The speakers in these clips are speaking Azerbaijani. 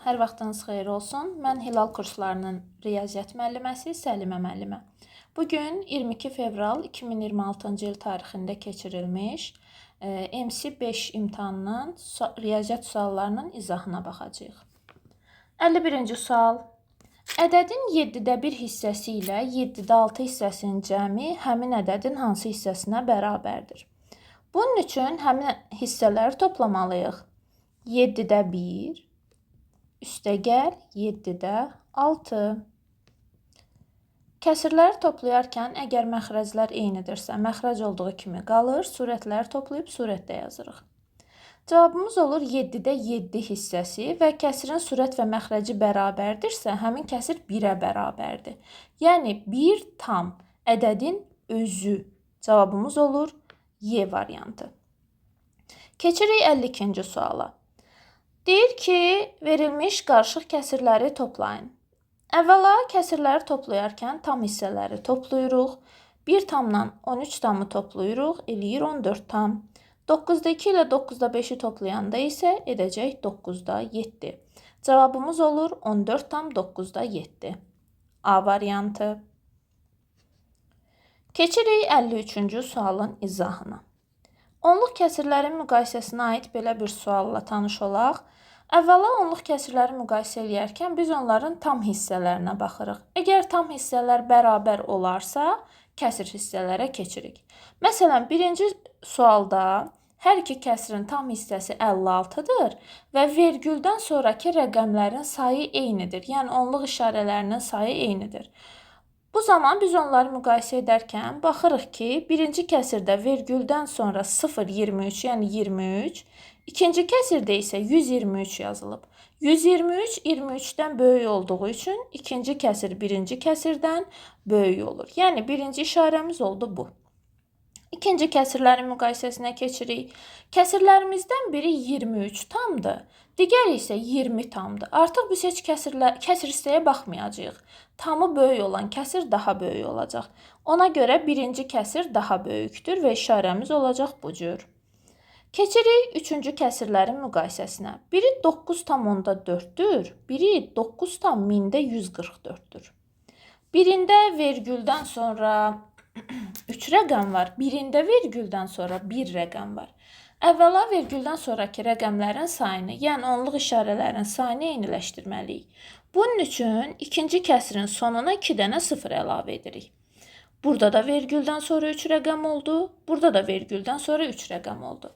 hər vaxtınız xeyir olsun. Mən Hilal kurslarının riyaziyyat müəlliməsi Səlimə müəllimə. Bugün 22 fevral 2026-cı il tarixində keçirilmiş MC5 imtahanının riyaziyyat suallarının izahına baxacağıq. 51-ci sual. Ədədin 7də 1 hissəsi ilə 7də 6 hissəsinin cəmi həmin ədədin hansı hissəsinə bərabərdir? Bunun üçün həmin hissələri toplamalıyıq. 7də 1 üstəgəl 7də 6. Kəsirləri toplayarkən əgər məxrəclər eynidirsə, məxrəc olduğu kimi qalır, surətləri toplayıb surətdə yazırıq. Cavabımız olur 7də 7 hissəsi və kəsirin surət və məxrəci bərabərdirsə, həmin kəsir 1-ə bərabərdir. Yəni 1 tam ədədin özü. Cavabımız olur Y variantı. Keçirik 52-ci suala. Deyir ki, verilmiş qarışıq kəsirləri toplayın. Əvvəla kəsirləri toplayarkən tam hissələri toplayırıq. 1 tamla 13 tamı toplayırıq, eləyir 14 tam. 9-da 2 ilə 9-da 5-i toplayanda isə edəcək 9-da 7. Cavabımız olur 14 tam 9-da 7. A variantı. Keçirik 53-cü sualın izahına. Onluq kəsirlərin müqayisəsinə aid belə bir sualla tanış olaq. Əvvəla onluq kəsirləri müqayisə edərkən biz onların tam hissələrinə baxırıq. Əgər tam hissələr bərabər olarsa, kəsir hissələrə keçirik. Məsələn, birinci sualda hər iki kəsirin tam hissəsi 56-dır və vergüldən sonraki rəqəmlərin sayı eynidir. Yəni, onluq işarələrinin sayı eynidir. Bu zaman biz onları müqayisə edərkən baxırıq ki, birinci kəsirdə vergüldən sonra 0,23, yəni 23, ikinci kəsirdə isə 123 yazılıb. 123 23-dən böyük olduğu üçün ikinci kəsir birinci kəsirdən böyük olur. Yəni, birinci işarəmiz oldu bu. İkinci kəsirlərin müqayisəsinə keçirik. Kəsirlərimizdən biri 23 tamdır, digəri isə 20 tamdır. Artıq biz heç kəsir hissəyə baxmayacağıq. Tamı böyük olan kəsir daha böyük olacaq. Ona görə birinci kəsir daha böyükdür və işarəmiz olacaq bu cür. Keçirik üçüncü kəsirlərin müqayisəsinə. Biri 9,4-dür, biri 9,144-dür. Birində vergüldən sonra 3 rəqəm var, birində vergüldən sonra 1 rəqəm var. Əvvəla vergüldən sonraki rəqəmlərin sayını, yəni onluq işarələrin sayını eyniləşdirməliyik. Bunun üçün ikinci kəsirin sonuna 2 dənə 0 əlavə edirik. Burada da vergüldən sonra 3 rəqəm oldu, burada da vergüldən sonra 3 rəqəm oldu.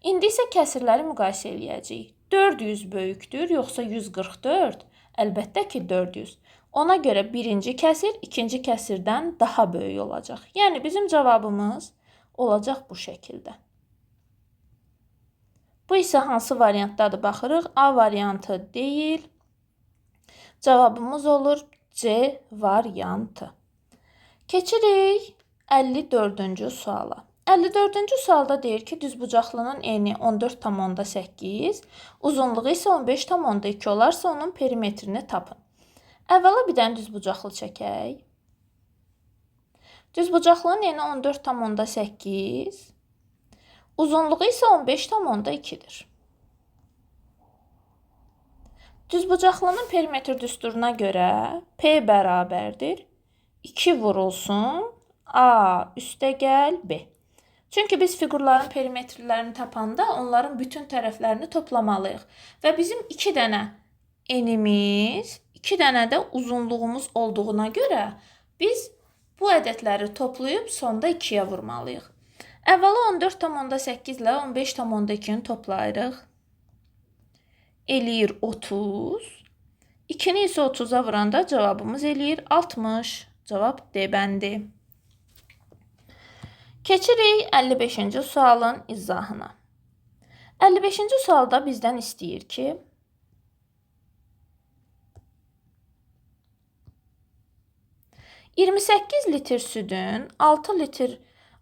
İndi isə kəsirləri müqayisə eləyəcəyik. 400 böyükdür, yoxsa 144? Əlbəttə ki, 400. Ona görə birinci kəsir ikinci kəsirdən daha böyük olacaq. Yəni, bizim cavabımız olacaq bu şəkildə. Bu isə hansı variantdadır baxırıq? A variantı deyil. Cavabımız olur C variantı. Keçirik 54-cü suala. 54-cü sualda deyir ki, düzbucaqlının eni 14,8, uzunluğu isə 15,2 olarsa onun perimetrini tapın. Əvvəla bir dənə düzbucaqlı çəkək. Düzbucaqlının eni 14,8, uzunluğu isə 15,2-dir. Düzbucaqlının perimetr düsturuna görə P bərabərdir 2 vurulsun A üstəgəl B. Çünki biz fiqurların perimetrlərini tapanda onların bütün tərəflərini toplamalıyıq. Və bizim 2 dənə enimiz, 2 dənə də uzunluğumuz olduğuna görə biz bu ədədləri toplayıb sonda 2-yə vurmalıyıq. Əvvəla 14,8 ilə 15,2-ni toplayırıq. Eləyir 30. 2-ni isə 30-a vuranda cavabımız eləyir 60. Cavab D bəndi. Keçirik 55-ci sualın izahına. 55-ci sualda bizdən istəyir ki, "28 litr südün 6 litr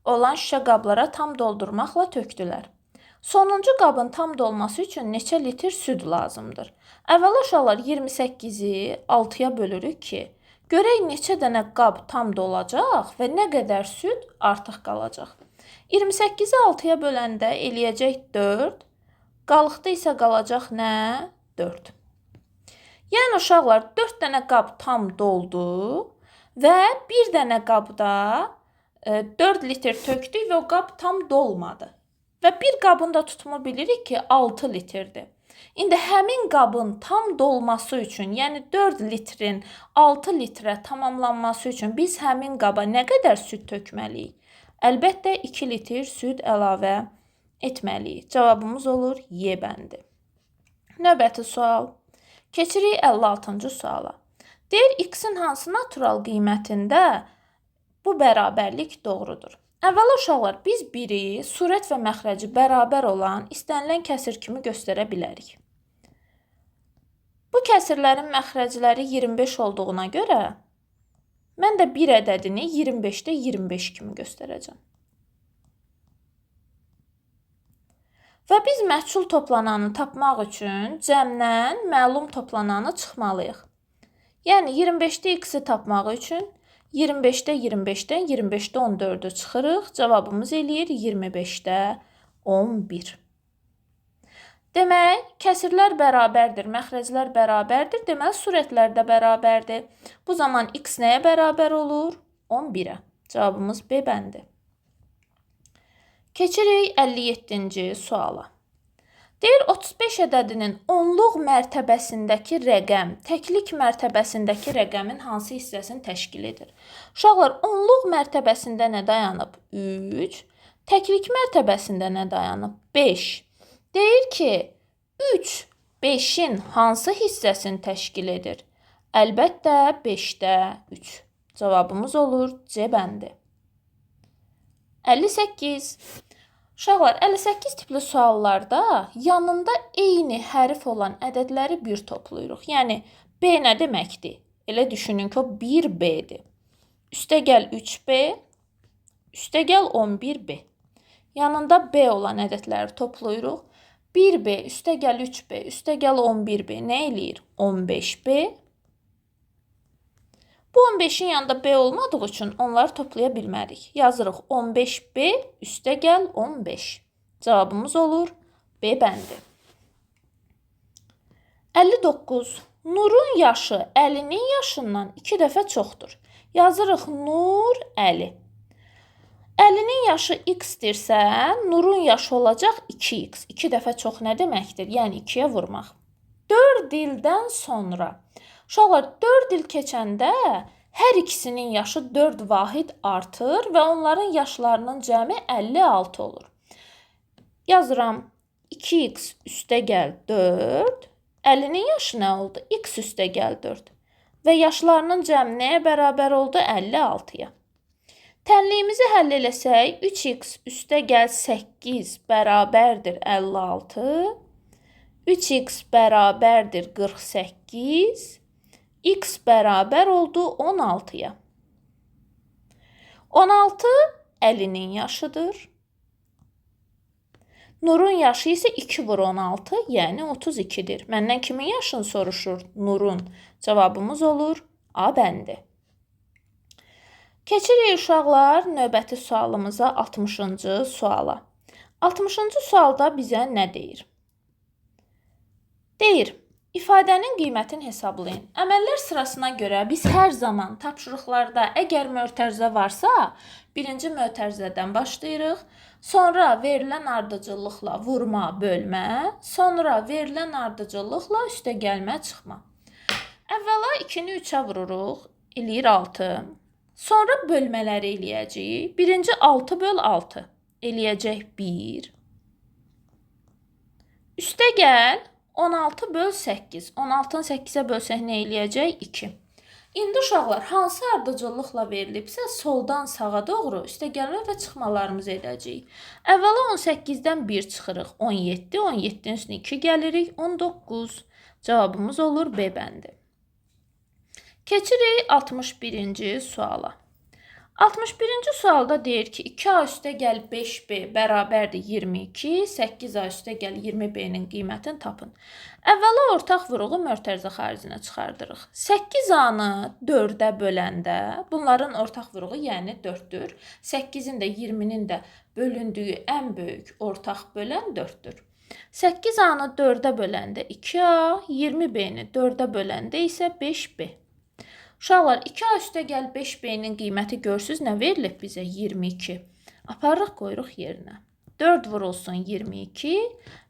olan şüşə qablara tam doldurmaqla tökdülər. Sonuncu qabın tam dolması üçün neçə litr süd lazımdır?" Əvvəla uşaqlar 28-i 6-ya bölürük ki, görək neçə dənə qab tam dolacaq və nə qədər süd artıq qalacaq. 28-i 6-ya böləndə eləyəcək 4, qalıqda isə qalacaq nə? 4. Yəni uşaqlar 4 dənə qab tam doldu və bir dənə qabda 4 litr tökdük və o qab tam dolmadı. Və bir qabın da tutumu bilirik ki, 6 litrdir. İndi həmin qabın tam dolması üçün, yəni 4 litrin 6 litrə tamamlanması üçün biz həmin qaba nə qədər süd tökməliyik? Əlbəttə 2 litr süd əlavə etməliyik. Cavabımız olur Y bəndi. Növbəti sual. Keçirik 56-cı suala. Deyir, x-in hansı natural qiymətində bu bərabərlik doğrudur? Əvvəla uşaqlar, biz biri surət və məxrəci bərabər olan istənilən kəsir kimi göstərə bilərik. Bu kəsirlərin məxrəcləri 25 olduğuna görə mən də bir ədədini 25-də 25 kimi göstərəcəm. Və biz məhsul toplananı tapmaq üçün cəmdən məlum toplananı çıxmalıyıq. Yəni 25-də x-i tapmaq üçün 25-də 25-dən 25-də 14-ü çıxırıq. Cavabımız eləyir 25-də 11. Demək, kəsirlər bərabərdir, məxrəclər bərabərdir. Demək, surətlər də bərabərdir. Bu zaman x nəyə bərabər olur? 11-ə. Cavabımız B bəndi. Keçirik 57-ci suala. Deyir, 35 ədədinin onluq mərtəbəsindəki rəqəm, təklik mərtəbəsindəki rəqəmin hansı hissəsini təşkil edir? Uşaqlar, onluq mərtəbəsində nə dayanıb? 3. Təklik mərtəbəsində nə dayanıb? 5. Deyir ki, 3, 5-in hansı hissəsini təşkil edir? Əlbəttə, 5-də 3. Cavabımız olur C bəndi. 58. Uşaqlar, 58 tipli suallarda yanında eyni hərf olan ədədləri bir toplayırıq. Yəni, B nə deməkdir? Elə düşünün ki, o 1B-dir. Üstəgəl 3B, üstəgəl 11B. Yanında B olan ədədləri toplayırıq. 1B, üstəgəl 3B, üstəgəl 11B nə eləyir? 15B. Bu 15-in yanında B olmadığı üçün onları toplaya bilmərik. Yazırıq 15B üstəgəl 15. Cavabımız olur B bəndi. 59. Nurun yaşı Əlinin yaşından 2 dəfə çoxdur. Yazırıq Nur Əli. Əlinin yaşı x-dirsə, Nurun yaşı olacaq 2x. 2 dəfə çox nə deməkdir? Yəni 2-yə vurmaq. 4 ildən sonra. Uşaqlar, 4 il keçəndə hər ikisinin yaşı 4 vahid artır və onların yaşlarının cəmi 56 olur. Yazıram 2x üstəgəl 4. Əlinin yaşı nə oldu? X üstəgəl 4. Və yaşlarının cəmi nəyə bərabər oldu? 56-ya. Tənliyimizi həll eləsək, 3x üstəgəl 8 bərabərdir 56. 3x bərabərdir 48. X bərabər oldu 16-ya. 16 Əlinin yaşıdır. Nurun yaşı isə 2 vur 16, yəni 32-dir. Məndən kimin yaşını soruşur? Nurun. Cavabımız olur A bəndi. Keçirik uşaqlar növbəti sualımıza 60-cı suala. 60-cı sualda bizə nə deyir? Deyir, İfadənin qiymətini hesablayın. Əməllər sırasına görə biz hər zaman tapşırıqlarda əgər mötərizə varsa, birinci mötərizədən başlayırıq. Sonra verilən ardıcıllıqla vurma, bölmə. Sonra verilən ardıcıllıqla üstəgəlmə, çıxma. Əvvəla 2-ni 3-ə vururuq. Eləyir 6. Sonra bölmələri eləyəcəyik. Birinci 6 böl 6. Eləyəcək 1. Üstəgəl 16 böl 8. 16-ın 8-ə bölsək nə eləyəcək? 2. İndi uşaqlar, hansı ardıcıllıqla verilibsə, soldan sağa doğru üstəgəlmə və çıxmalarımızı edəcəyik. Əvvəla 18-dən 1 çıxırıq. 17. 17-nin üstünə 2 gəlirik. 19. Cavabımız olur B bəndi. Keçirik 61-ci suala. 61-ci sualda deyir ki, 2A üstəgəl 5B bərabərdir 22, 8A üstəgəl 20B-nin qiymətini tapın. Əvvəla ortaq vuruğu mötərizə xaricinə çıxardırıq. 8A-nı 4-ə böləndə, bunların ortaq vuruğu yəni 4-dür. 8-in də 20-nin də bölündüyü ən böyük ortaq bölən 4-dür. 8A-nı 4-ə böləndə 2A, 20B-ni 4-ə böləndə isə 5B. Uşaqlar, 2A üstəgəl 5B-nin qiyməti görsünüz nə verilib bizə? 22. Aparırıq, qoyuruq yerinə. 4 vurulsun 22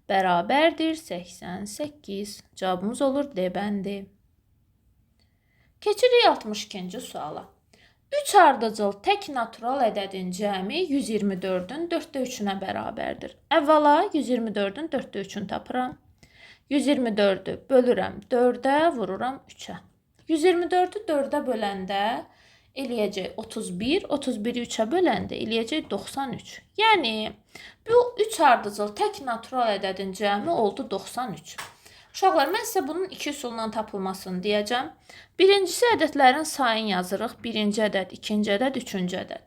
bərabərdir 88. Cavabımız olur D bəndi. Keçirik 62-ci suala. 3 ardıcıl tək natural ədədin cəmi 124-ün 4də 3-ünə bərabərdir. Əvvəla 124-ün 4də 3-ünü tapıram. 124-ü bölürəm 4-ə, vururam 3-ə. 124-ü 4-ə böləndə eləyəcək 31, 31-i 3-ə böləndə eləyəcək 93. Yəni, bu 3 ardıcıl tək natural ədədin cəmi oldu 93. Uşaqlar, mən sizə bunun iki üsulundan tapılmasını deyəcəm. Birincisi, ədədlərin sayını yazırıq. Birinci ədəd, ikinci ədəd, üçüncü ədəd.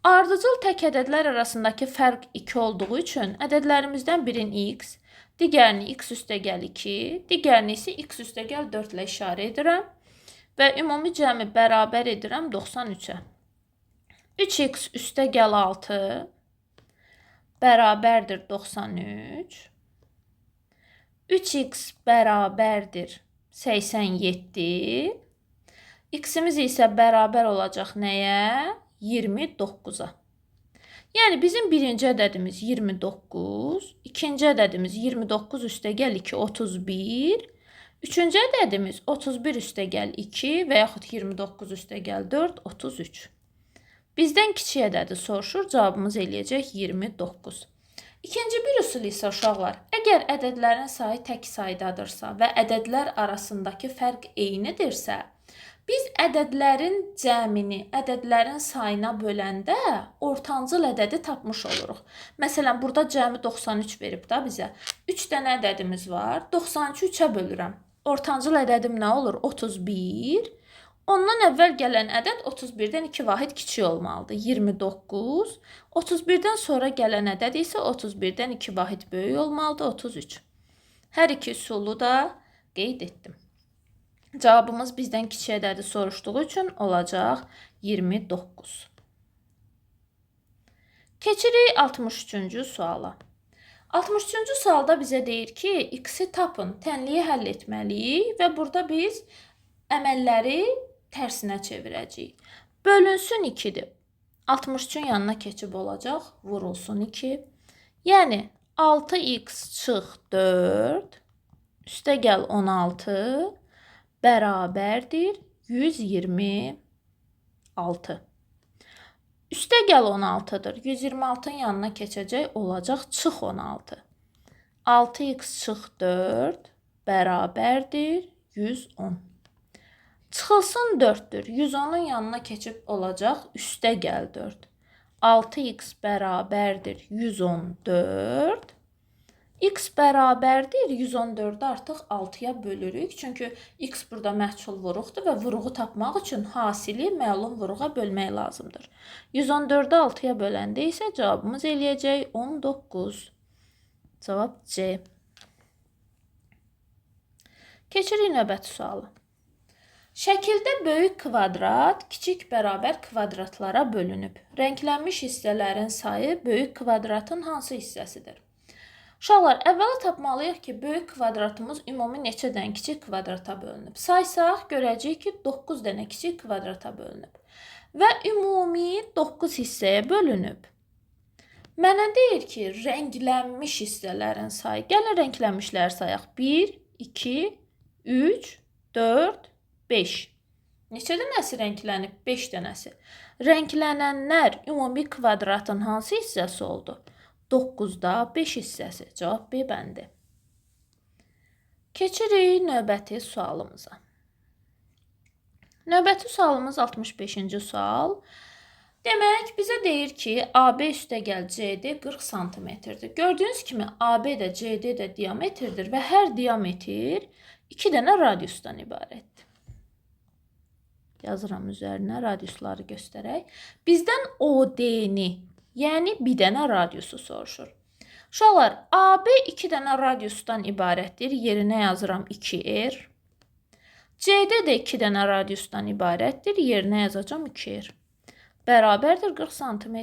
Ardıcıl tək ədədlər arasındakı fərq 2 olduğu üçün ədədlərimizdən birini x, digərini x üstəgəl 2, digərini isə x üstəgəl 4 ilə işarə edirəm və ümumi cəmi bərabər edirəm 93-ə. 3x üstəgəl 6 bərabərdir 93. 3x bərabərdir 87. X-imiz isə bərabər olacaq nəyə? 29-a. Yəni, bizim birinci ədədimiz 29, ikinci ədədimiz 29 üstəgəl 2, 31, üçüncü ədədimiz 31 üstəgəl 2 və yaxud 29 üstəgəl 4, 33. Bizdən kiçik ədədi soruşur, cavabımız eləyəcək 29. İkinci bir üsul isə uşaqlar, əgər ədədlərin sayı tək saydadırsa və ədədlər arasındakı fərq eynidirsə, biz ədədlərin cəmini ədədlərin sayına böləndə ortancıl ədədi tapmış oluruq. Məsələn, burada cəmi 93 verib da bizə. 3 dənə ədədimiz var. 93-ü 3-ə bölürəm. Ortancıl ədədim nə olur? 31. Ondan əvvəl gələn ədəd 31-dən 2 vahid kiçik olmalıdır. 29. 31-dən sonra gələn ədəd isə 31-dən 2 vahid böyük olmalıdır. 33. Hər iki üsulu da qeyd etdim. Cavabımız bizdən kiçik ədədi soruşduğu üçün olacaq 29. Keçirik 63-cü suala. 63-cü sualda bizə deyir ki, x-i tapın, tənliyi həll etməliyik və burada biz əməlləri tərsinə çevirəcəyik. Bölünsün 2-dir. 63-ün yanına keçib olacaq, vurulsun 2. Yəni, 6x çıx 4, üstəgəl 16, bərabərdir 126. Üstəgəl 16-dır. 126-ın yanına keçəcək, olacaq çıx 16. 6x çıx 4, bərabərdir 110. Çıxılsın 4-dür. 110-un yanına keçib olacaq, üstəgəl 4. 6x bərabərdir 114. X bərabərdir 114-ü artıq 6-ya bölürük. Çünki x burada məhsul vuruqdur və vuruğu tapmaq üçün hasili məlum vuruğa bölmək lazımdır. 114-ü 6-ya böləndə isə cavabımız eləyəcək 19. Cavab C. Keçirik növbəti sualı. Şəkildə böyük kvadrat kiçik bərabər kvadratlara bölünüb. Rənglənmiş hissələrin sayı böyük kvadratın hansı hissəsidir? Uşaqlar, əvvəla tapmalıyıq ki, böyük kvadratımız ümumi neçədən kiçik kvadrata bölünüb. Saysaq, görəcəyik ki, 9 dənə kiçik kvadrata bölünüb. Və ümumi 9 hissəyə bölünüb. Mənə deyir ki, rənglənmiş hissələrin sayı. Gəlin rənglənmişləri sayaq. 1, 2, 3, 4, 5. Neçə dənəsi rənglənib? 5 dənəsi. Rənglənənlər ümumi kvadratın hansı hissəsi oldu? 9-da 5 hissəsi. Cavab B bəndi. Keçirik növbəti sualımıza. Növbəti sualımız 65-ci sual. Demək, bizə deyir ki, AB üstəgəl CD 40 cm-dir. Gördüyünüz kimi, AB də CD də diametrdir və hər diametr 2 dənə radiusdan ibarətdir. Yazıram üzərinə radiusları göstərək. Bizdən OD-ni, yəni bir dənə radiusu soruşur. Uşaqlar, AB 2 dənə radiusdan ibarətdir. Yerinə yazıram 2R. CD də 2 dənə radiusdan ibarətdir. Yerinə yazacam 2R. Bərabərdir 40 cm.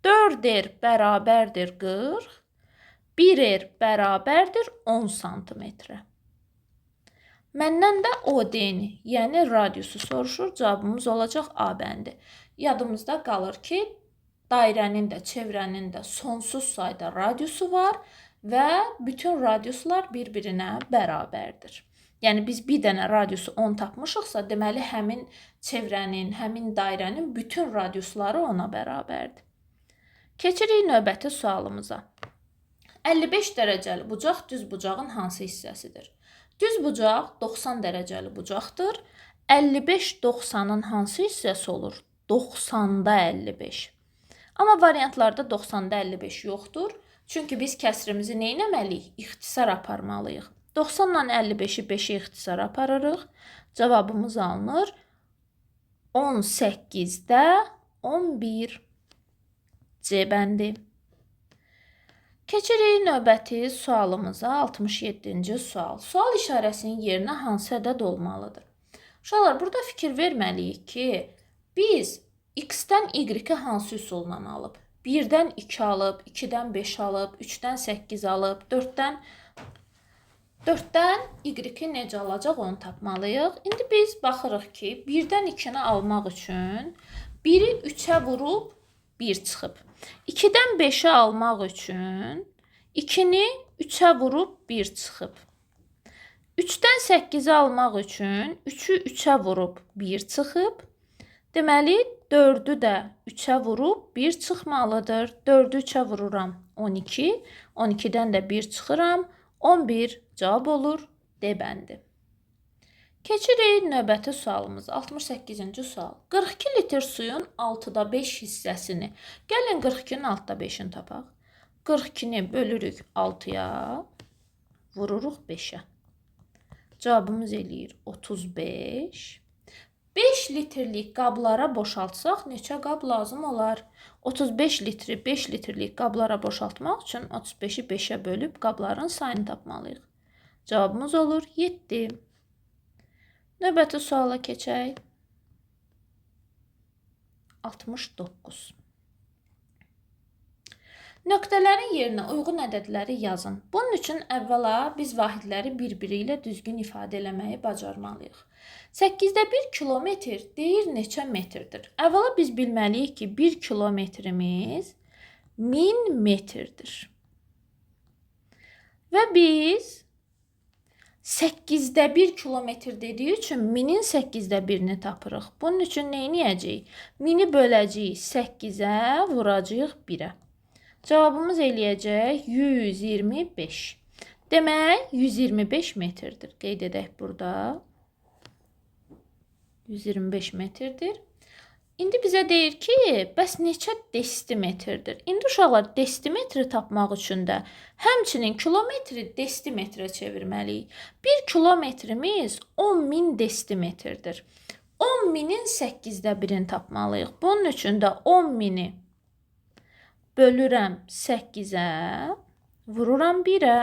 4R bərabərdir 40. 1R bərabərdir 10 santimetrə. Məndən də OD-ni, yəni radiusu soruşur. Cavabımız olacaq A bəndi. Yadımızda qalır ki, dairənin də, çevrənin də sonsuz sayda radiusu var və bütün radiuslar bir-birinə bərabərdir. Yəni biz bir dənə radiusu 10 tapmışıqsa, deməli həmin çevrənin, həmin dairənin bütün radiusları ona bərabərdir. Keçirik növbəti sualımıza. 55 dərəcəli bucaq düz bucağın hansı hissəsidir? Düz bucaq 90 dərəcəli bucaqdır. 55 90-ın hansı hissəsi olur? 90-da 55. Amma variantlarda 90-da 55 yoxdur. Çünki biz kəsrimizi nə etməliyik? İxtisar aparmalıyıq. 90-la 55-i 5-ə ixtisar aparırıq. Cavabımız alınır 18-də 11. C bəndi. Keçirik növbəti sualımıza, 67-ci sual. Sual işarəsinin yerinə hansı ədəd olmalıdır? Uşaqlar, burada fikir verməliyik ki, biz x-dən y-i hansı üsulla alıb? 1-dən 2 alıb, 2-dən 5 alıb, 3-dən 8 alıb, 4-dən y-i necə alacaq onu tapmalıyıq. İndi biz baxırıq ki, 1-dən 2-ni almaq üçün 1-i 3-ə vurub 1 çıxıb. 2-dən 5-i almaq üçün 2-ni 3-ə vurub 1 çıxıb. 3-dən 8-i almaq üçün 3-ü 3-ə vurub 1 çıxıb. Deməli, 4-ü də 3-ə vurub 1 çıxmalıdır. 4-ü 3-ə vururam 12. 12-dən də 1 çıxıram. 11 cavab olur D bəndi. Keçirik növbəti sualımız. 68-ci sual. 42 litr suyun 6-da 5 hissəsini. Gəlin 42-nin 6-da 5-ini tapaq. 42-ni bölürük 6-ya, vururuq 5-ə. Cavabımız eləyir 35. 5 litrlik qablara boşaltsaq neçə qab lazım olar? 35 litri 5 litrlik qablara boşaltmaq üçün 35-i 5-ə bölüb qabların sayını tapmalıyıq. Cavabımız olur 7. Növbəti suala keçək. 69. Nöqtələrin yerinə uyğun ədədləri yazın. Bunun üçün əvvəla biz vahidləri bir-biri ilə düzgün ifadə eləməyi bacarmalıyıq. 8-də 1 kilometr deyir neçə metrdir? Əvvəla biz bilməliyik ki, 1 kilometrimiz 1000 metrdir. Və biz 8-də 1 kilometr dediyi üçün 1000-in 8-də 1-ni tapırıq. Bunun üçün nə edəcəyik? 1000-i böləcəyik 8-ə, vuracağıq 1-ə. Cavabımız eləyəcək 125. Demək, 125 metrdir. Qeyd edək burada. 125 metrdir. İndi bizə deyir ki, bəs neçə desimetrdir? İndi uşaqlar desimetri tapmaq üçün də həmçinin kilometri desimetrə çevirməliyik. 1 kilometrimiz 10.000 desimetrdir. 10.000-in 8-də 1-ini tapmalıyıq. Bunun üçün də 10.000-i bölürəm 8-ə, vururam 1-ə.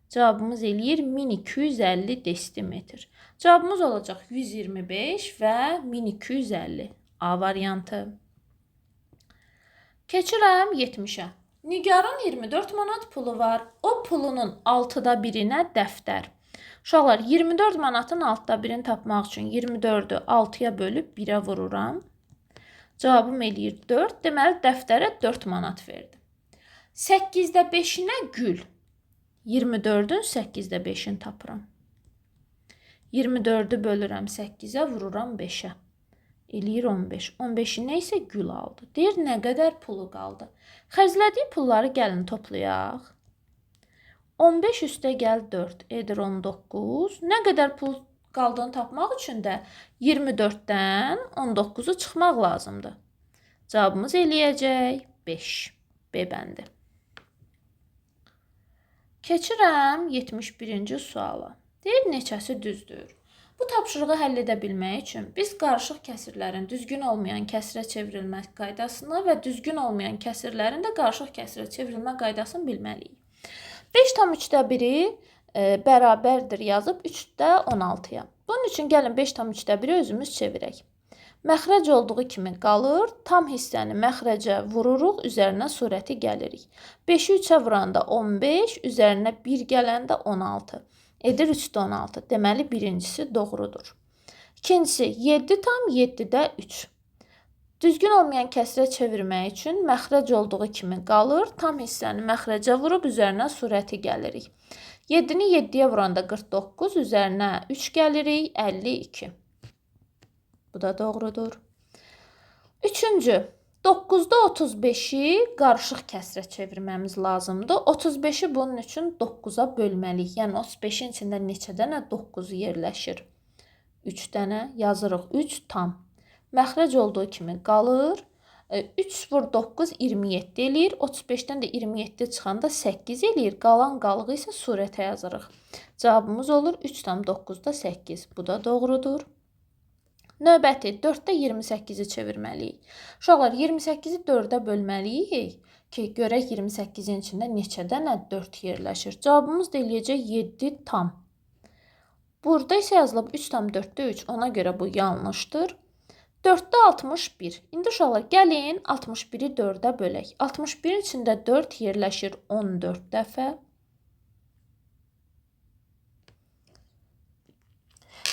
Cavabımız eləyir 1250 desimetr. Cavabımız olacaq 125 və 1250. A variantı. Keçirəm 70-ə. Nigarın 24 manat pulu var. O pulunun 6-da 1-inə dəftər. Uşaqlar, 24 manatın 6-da 1-ini tapmaq üçün 24-ü 6-ya bölüb 1-ə vururam. Cavabım eləyir 4. Deməli, dəftərə 4 manat verdim. 8-də 5-inə gül. 24-ün 8-də 5-ini tapıram. 24-ü bölürəm 8-ə, vururam 5-ə. Eləyir 15. 15-i nə isə gül aldı. Deyir, nə qədər pulu qaldı? Xərclədiyi pulları gəlin toplayaq. 15 üstə gəl 4 edir 19. Nə qədər pul qaldığını tapmaq üçün də 24-dən 19-u çıxmaq lazımdır. Cavabımız eləyəcək 5. B bəndi. Keçirəm 71-ci suala. Deyir, neçəsi düzdür? Bu tapşırığı həll edə bilmək üçün biz qarışıq kəsirlərin düzgün olmayan kəsirə çevrilmə qaydasını və düzgün olmayan kəsirlərin də qarışıq kəsirə çevrilmə qaydasını bilməliyik. 5,3-də 1-i bərabərdir yazıb 3-də 16-ya. Bunun üçün gəlin 5,3-də 1-i özümüz çevirək. Məxrəc olduğu kimi qalır. Tam hissəni məxrəcə vururuq, üzərinə surəti gəlirik. 5-i 3-ə vuranda 15, üzərinə 1 gələndə 16. Edir 3-də 16. Deməli, birincisi doğrudur. İkincisi, 7 tam 7-də 3. Düzgün olmayan kəsrə çevirmək üçün məxrəc olduğu kimi qalır. Tam hissəni məxrəcə vurub, üzərinə surəti gəlirik. 7-ni 7-yə vuranda 49, üzərinə 3 gəlirik, 52. Bu da doğrudur. Üçüncü, 9-da 35-i qarışıq kəsrə çevirməmiz lazımdır. 35-i bunun üçün 9-a bölməliyik. Yəni 35-in içində neçə dənə 9 yerləşir? 3 dənə yazırıq. 3 tam. Məxrəc olduğu kimi qalır. 3 vur 9, 27 eləyir. 35-dən də 27 çıxanda 8 eləyir. Qalan qalığı isə surətə yazırıq. Cavabımız olur 3 tam 9-da 8. Bu da doğrudur. Növbəti 4-də 28-i çevirməliyik. Uşaqlar, 28-i 4-ə bölməliyik ki, görək 28-in içində neçə dənə 4 yerləşir. Cavabımız da eləyəcək 7 tam. Burada isə yazılıb 3 tam 4-də 3. Ona görə bu yanlışdır. 4-də 61. İndi uşaqlar, gəlin 61-i 4-ə bölək. 61-in içində 4 yerləşir 14 dəfə.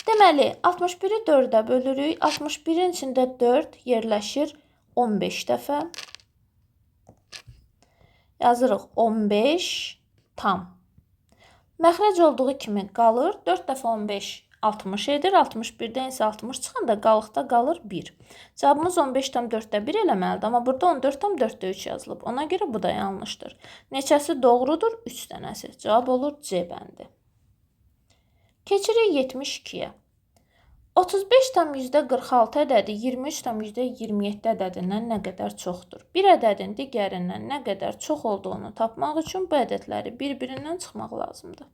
Deməli, 61-i 4-ə bölürük. 61-in içində 4 yerləşir 15 dəfə. Yazırıq 15 tam. Məxrəc olduğu kimi qalır. 4 dəfə 15 60 edir. 61-dən isə 60 çıxanda qalıqda qalır 1. Cavabımız 15 tam 4-də 1 eləməlidir. Amma burada 14 tam 4-də 3 yazılıb. Ona görə bu da yanlışdır. Neçəsi doğrudur? 3 dənəsi. Cavab olur C bəndi. Keçirik 72-yə. 35 tam %46 ədədi 23 tam %27 ədədindən nə qədər çoxdur? Bir ədədin digərindən nə qədər çox olduğunu tapmaq üçün bu ədədləri bir-birindən çıxmaq lazımdır.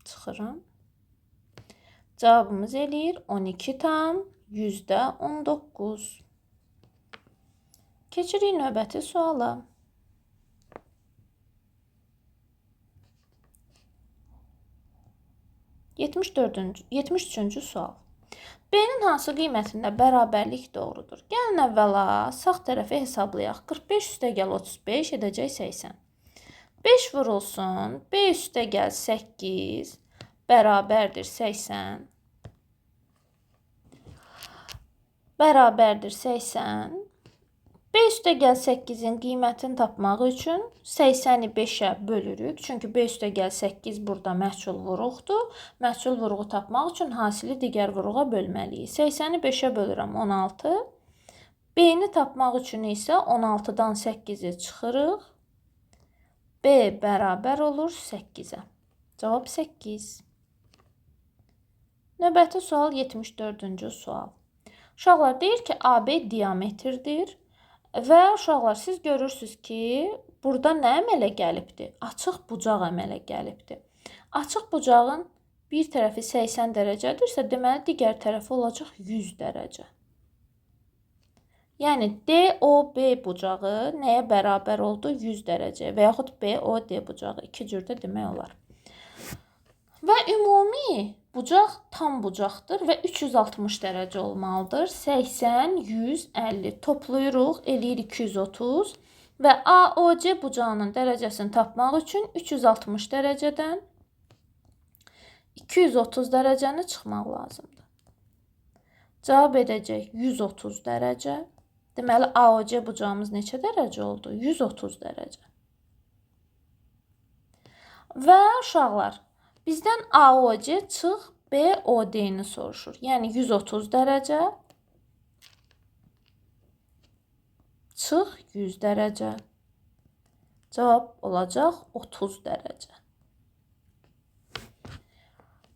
Çıxıram. Cavabımız eləyir 12 tam %19. Keçirik növbəti suala. 73-cü sual. B-nin hansı qiymətində bərabərlik doğrudur? Gəlin əvvəla sağ tərəfi hesablayaq. 45 üstə gəl 35 edəcək 80. 5 vurulsun. B üstə gəl 8 bərabərdir 80. Bərabərdir 80. B üstə gəl 8-in qiymətini tapmaq üçün 80-i 5-ə bölürük. Çünki B üstə gəl 8 burada məhsul vuruqdur. Məhsul vuruğu tapmaq üçün hasili digər vuruğa bölməliyik. 80-i 5-ə bölürəm 16. B-ni tapmaq üçün isə 16-dan 8-i çıxırıq. B bərabər olur 8-ə. Cavab 8. Növbəti sual 74-cü sual. Uşaqlar deyir ki, AB diametrdir. Və uşaqlar, siz görürsünüz ki, burada nə əmələ gəlibdir? Açıq bucaq əmələ gəlibdir. Açıq bucağın bir tərəfi 80 dərəcədirsə, deməli, digər tərəfi olacaq 100 dərəcə. Yəni, DOB bucağı nəyə bərabər oldu? 100 dərəcə və yaxud BOD bucağı. İki cürdə demək olar. Və ümumi bucaq tam bucaqdır və 360 dərəcə olmalıdır. 80, 150 toplayırıq, eləyir 230 və AOC bucağının dərəcəsini tapmaq üçün 360 dərəcədən 230 dərəcəni çıxmaq lazımdır. Cavab edəcək 130 dərəcə. Deməli, AOC bucağımız neçə dərəcə oldu? 130 dərəcə. Və uşaqlar, bizdən AOC çıx BOD-ni soruşur. Yəni 130 dərəcə çıx 100 dərəcə. Cavab olacaq 30 dərəcə.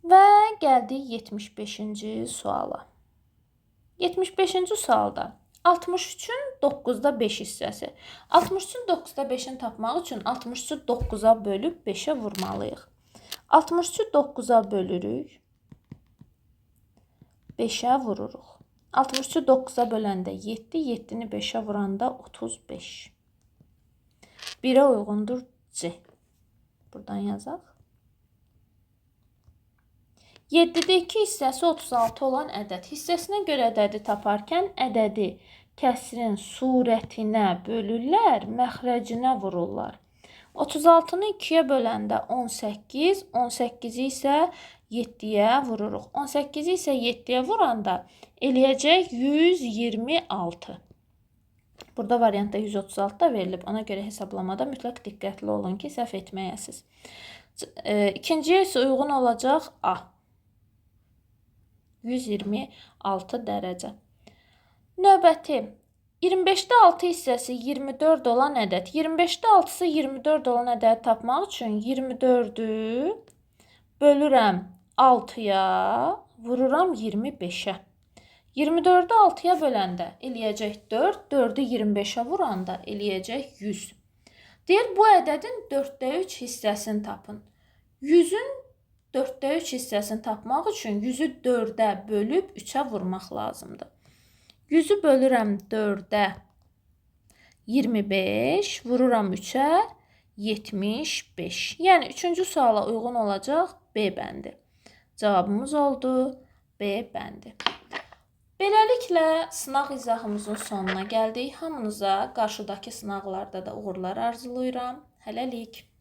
Və gəldik 75-ci suala. 75-ci sualda 63-ün 9-da 5 hissəsi. 63-ün 9-da 5-ini tapmaq üçün 63-ü 9-a bölüb 5-ə vurmalıyıq. 63-ü 9-a bölürük. 5-ə vururuq. 63-ü 9-a böləndə 7, 7-ni 5-ə vuranda 35. 1-ə uyğundur C. Buradan yazaq. 7-də 2 hissəsi 36 olan ədəd. Hissəsinə görə ədədi taparkən ədədi kəsrin surətinə bölürlər, məxrəcinə vururlar. 36-nı 2-yə böləndə 18, 18-i isə 7-yə vururuq. 18-i isə 7-yə vuranda eləyəcək 126. Burada variantda 136 da verilib. Ona görə hesablamada mütləq diqqətli olun ki, səhv etməyəsiniz. İkinciyə isə uyğun olacaq A. 126 dərəcə. Növbəti 25-də 6 hissəsi 24 olan ədəd. 25-də 6-sı 24 olan ədədi tapmaq üçün 24-ü bölürəm 6-ya, vururam 25-ə. 24-ü 6-ya böləndə eləyəcək 4, 4-ü 25-ə vuranda eləyəcək 100. Deyir, bu ədədin 4-də 3 hissəsini tapın. 100-ün 4-də 3 hissəsini tapmaq üçün 100-ü 4-ə bölüb 3-ə vurmaq lazımdır. 100-ü bölürəm 4-ə 25, vururam 3-ə 75. Yəni, 3-cü suala uyğun olacaq B bəndi. Cavabımız oldu B bəndi. Beləliklə, sınaq izahımızın sonuna gəldik. Hamınıza qarşıdakı sınaqlarda da uğurlar arzulayıram. Hələlik.